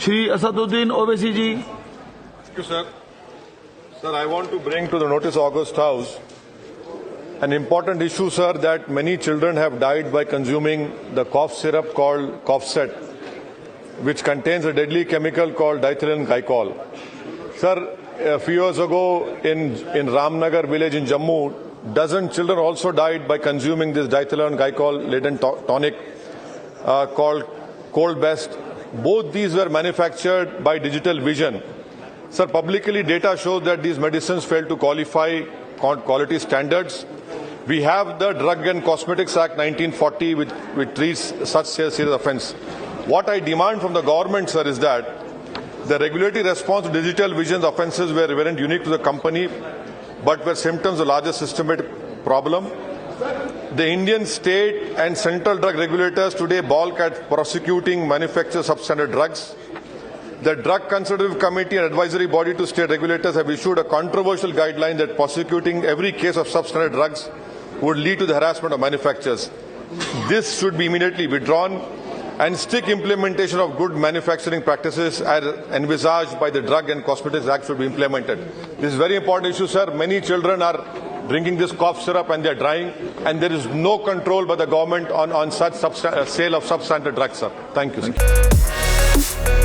Shri Asaduddin Owaisi ji. Thank you, sir. Sir, I want to bring to the notice of August House an important issue, sir, that many children have died by consuming the cough syrup called Cough-Set, which contains a deadly chemical called diethylene glycol. Sir, a few years ago in Ramnagar village in Jammu, dozen children also died by consuming this diethylene glycol-laden tonic called Cold Best. Both these were manufactured by Digital Vision. Sir, publicly data shows that these medicines fail to qualify quality standards. We have the Drug and Cosmetics Act 1940 which treats such serious offence. What I demand from the government, sir, is that the regulatory response to Digital Vision's offences weren't unique to the company, but were symptoms of larger systemic problem. The Indian state and central drug regulators today balk at prosecuting manufacturers of substandard drugs. The Drug Consultative Committee and advisory body to state regulators have issued a controversial guideline that prosecuting every case of substandard drugs would lead to the harassment of manufacturers. This should be immediately withdrawn, and strict implementation of good manufacturing practices as envisaged by the Drug and Cosmetics Act should be implemented. This is a very important issue, sir. Many children are drinking this cough syrup and they are dying, and there is no control by the government on such sale of substandard drugs, sir. Thank you, sir.